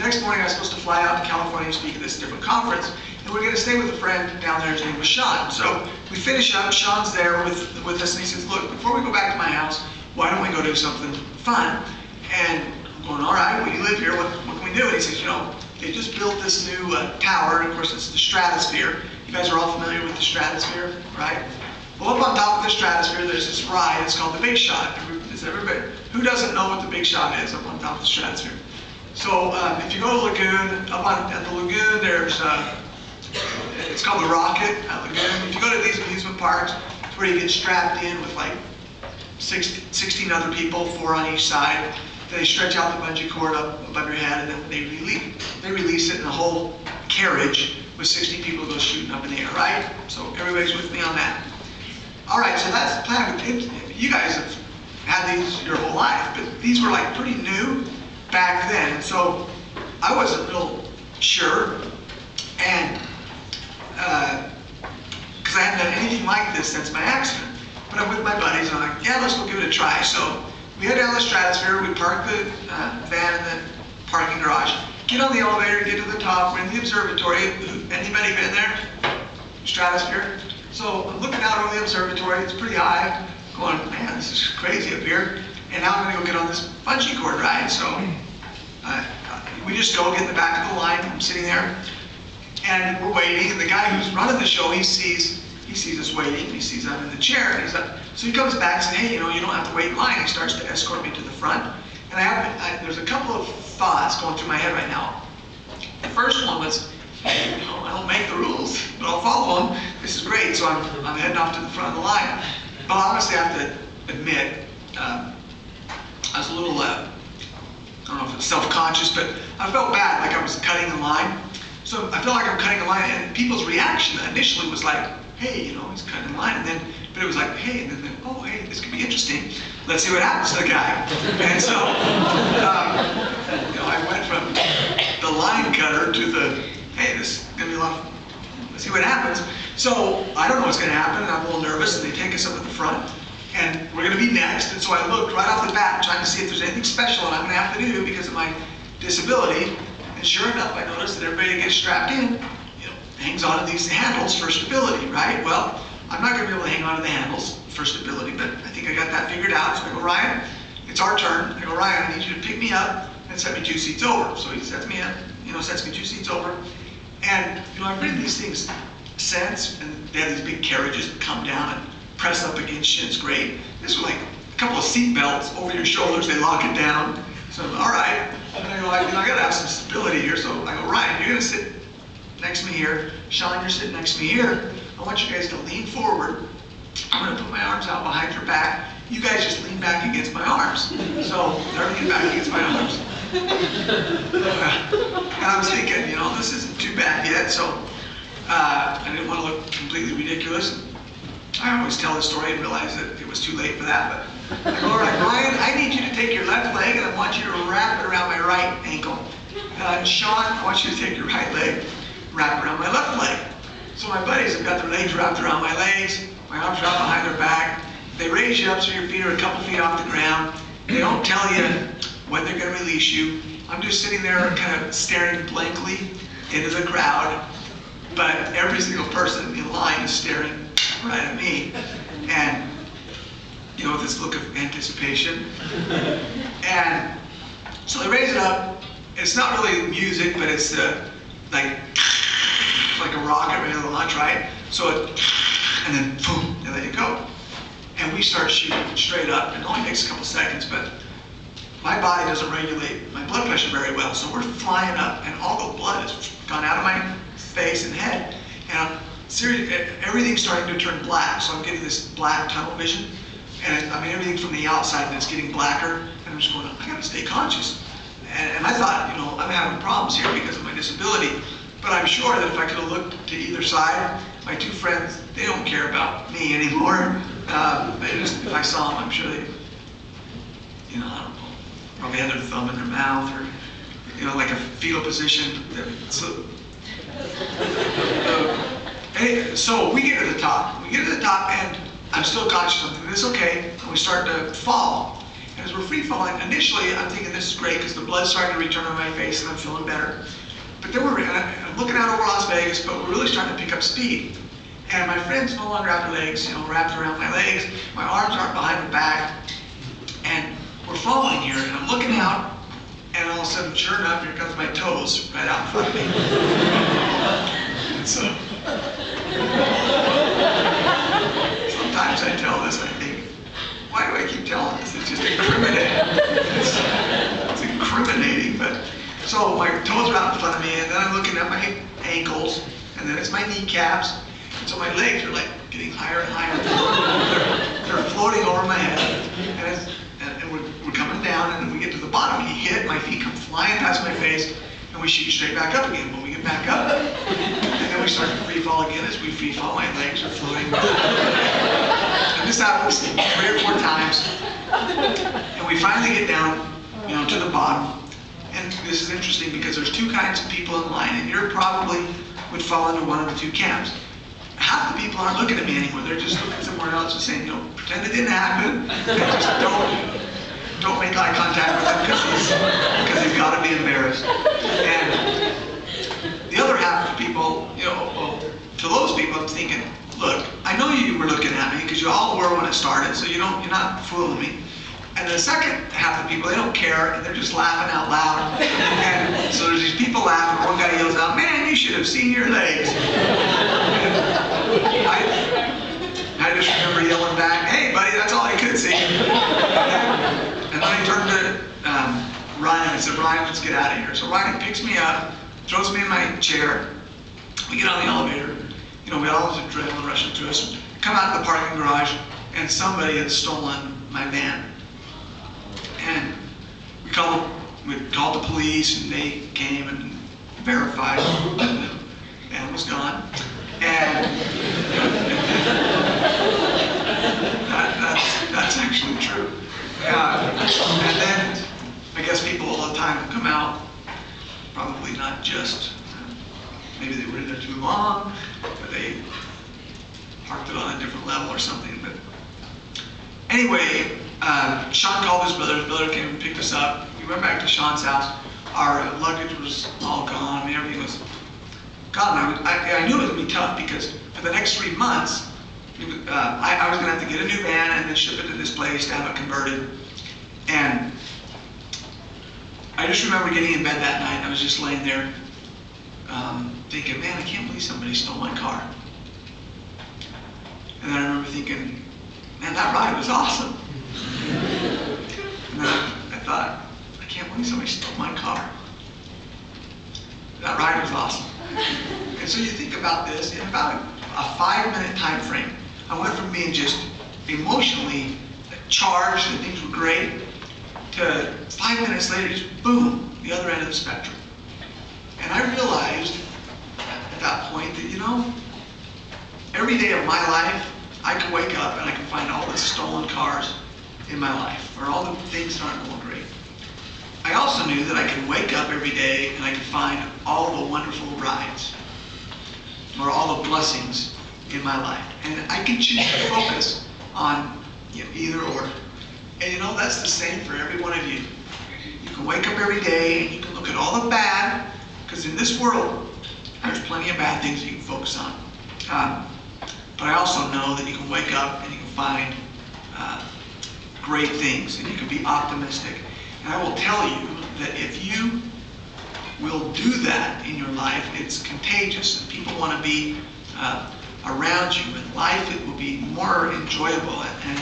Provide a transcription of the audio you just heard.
next morning I was supposed to fly out to California and speak at this different conference, and we're going to stay with a friend down there. His name was Sean. So we finish up, Sean's there with us, and he says, look, before we go back to my house, why don't we go do something fun? And I'm going, all right, well, you live here, what can we do? And he says, you know, they just built this new tower, and of course it's the Stratosphere. You guys are all familiar with the Stratosphere, right? Well, up on top of the Stratosphere, there's this ride, it's called the Big Shot. Who doesn't know what the Big Shot is up on top of the Stratosphere? So if you go to Lagoon, up at the Lagoon, there's, it's called the Rocket at Lagoon. If you go to these amusement parks, it's where you get strapped in with like 16 other people, 4 on each side. They stretch out the bungee cord up above your head, and then they release it in a whole carriage with 60 people go shooting up in the air, right? So everybody's with me on that. All right, so that's the plan. You guys have had these your whole life, but these were like pretty new back then. So I wasn't real sure, and because I hadn't done anything like this since my accident. But I'm with my buddies, and I'm like, yeah, let's go give it a try. So we head down the Stratosphere, we park the van in the parking garage, get on the elevator, get to the top, we're in the observatory. Anybody been there? Stratosphere? So I'm looking out over the observatory, it's pretty high, going, man, this is crazy up here. And now I'm gonna go get on this bungee cord ride. So we just go get in the back of the line, I'm sitting there, and we're waiting, and the guy who's running the show, he sees us waiting, he sees I'm in the chair, and so he comes back and says, hey, you know, you don't have to wait in line. He starts to escort me to the front. And there's a couple of thoughts going through my head right now. The first one was, hey, you know, I don't make the rules, but I'll follow them. This is great. So I'm heading off to the front of the line. But honestly, I have to admit, I was a little, I don't know if it's self-conscious, but I felt bad, like I was cutting the line. So I felt like I'm cutting the line, and people's reaction initially was like, hey, you know, he's cutting the line. But it was like, hey, and then, oh, hey, this could be interesting. Let's see what happens to the guy. And so, you know, I went from the line cutter to the, hey, this is gonna be a lot of fun. Let's see what happens. So I don't know what's gonna happen, and I'm a little nervous, and they take us up at the front, and we're gonna be next. And so I looked right off the bat, trying to see if there's anything special that I'm gonna have to do because of my disability. And sure enough, I noticed that everybody that gets strapped in, you know, hangs onto these handles for stability, right? Well, I'm not gonna be able to hang onto the handles for stability, but I think I got that figured out. So I go, Ryan, it's our turn. I go, Ryan, I need you to pick me up and set me 2 seats over. So he sets me up, you know, sets me 2 seats over. And, you know, I've ridden these things since, and they have these big carriages that come down and press up against you. It's great. This was like a couple of seat belts over your shoulders. They lock it down. So, all right. And I go, I gotta have some stability here. So I go, Ryan, you're gonna sit next to me here. Sean, you're sitting next to me here. I want you guys to lean forward. I'm gonna put my arms out behind your back. You guys just lean back against my arms. So they're leaning back against my arms. And I was thinking, you know, this isn't too bad yet. So I didn't want to look completely ridiculous. I always tell the story and realize that it was too late for that. But I go, all right, Ryan, I need you to take your left leg and I want you to wrap it around my right ankle. Sean, I want you to take your right leg, wrap it around my left leg. So my buddies have got their legs wrapped around my legs, my arms wrapped behind their back. They raise you up so your feet are a couple feet off the ground. They don't tell you when they're going to release you. I'm just sitting there kind of staring blankly into the crowd, but every single person in line is staring right at me. And, you know, with this look of anticipation. And so they raise it up. It's not really music, but it's like a rocket ready to launch, right? So it, and then boom, and there you go. And we start shooting straight up. It only takes a couple seconds, but my body doesn't regulate my blood pressure very well. So we're flying up, and all the blood has gone out of my face and head. And I'm serious, everything's starting to turn black. So I'm getting this black tunnel vision. And I mean, everything from the outside, and it's getting blacker. And I'm just going, I gotta stay conscious. And I thought, you know, I'm having problems here because of my disability. But I'm sure that if I could have looked to either side, my 2 friends, they don't care about me anymore. They just, if I saw them, I'm sure they, you know, I don't know, probably had their thumb in their mouth or, you know, like a fetal position. So, so we get to the top. We get to the top, and I'm still conscious of it. It's okay. And we start to fall. And as we're free falling, initially I'm thinking this is great because the blood's starting to return on my face and I'm feeling better. But then I'm looking out over Las Vegas, but we're really starting to pick up speed. And my friends no longer have their legs, wrapped around my legs. My arms aren't behind the back. And we're falling here, and I'm looking out, and all of a sudden, sure enough, here comes my toes right out in front of me. And so, sometimes I tell this, I think, why do I keep telling this? It's just incriminating. It's incriminating, but so my toes are out in front of me, and then I'm looking at my ankles, and then it's my kneecaps, and so my legs are like getting higher and higher. They're floating over my head, and we're coming down, and then we get to the bottom. He hit, my feet come flying past my face, and we shoot straight back up again. When we get back up, and then we start to free fall again. As we free fall, my legs are floating. And this happens 3 or 4 times, and we finally get down, to the bottom. And this is interesting because there's 2 kinds of people in line, and you probably would fall into one of the 2 camps. Half the people aren't looking at me anymore. They're just looking somewhere else and saying, pretend it didn't happen, and just don't make eye contact with him because he's got to be embarrassed. And the other half of the people, to those people, I'm thinking, look, I know you were looking at me because you all were when it started, so you're not fooling me. And the second half of the people, they don't care, and they're just laughing out loud. And so there's these people laughing. One guy yells out, "Man, you should have seen your legs." I just remember yelling back, "Hey, buddy, that's all I could see." And then I turned to Ryan and said, "Ryan, let's get out of here." So Ryan picks me up, throws me in my chair. We get on the elevator. We all have adrenaline rushing through us. Come out of the parking garage, and somebody had stolen my van. And we called the police, and they came and verified that the van was gone. And that's actually true. And then I guess people all the time come out, probably not just, maybe they were in there too long, but they parked it on a different level or something. But anyway, Sean called his brother. His brother came and picked us up. We went back to Sean's house. Our luggage was all gone. I mean, everything was gone. I knew it was going to be tough because for the next 3 months, I was going to have to get a new van and then ship it to this place to have it converted. And I just remember getting in bed that night, and I was just laying there thinking, man, I can't believe somebody stole my car. And then I remember thinking, man, that ride was awesome. And then I thought, I can't believe somebody stole my car. That ride was awesome. And so you think about this, in about a 5-minute time frame, I went from being just emotionally charged and things were great, to 5 minutes later, just boom, the other end of the spectrum. And I realized at that point that, every day of my life, I can wake up and I can find all the stolen cars in my life, or all the things that aren't going great. I also knew that I could wake up every day and I could find all the wonderful rides, or all the blessings in my life. And I can choose to focus on either or. And that's the same for every one of you. You can wake up every day and you can look at all the bad, because in this world, there's plenty of bad things you can focus on. But I also know that you can wake up and you can find great things, and you can be optimistic. And I will tell you that if you will do that in your life, it's contagious, and people want to be around you, and life, it will be more enjoyable, and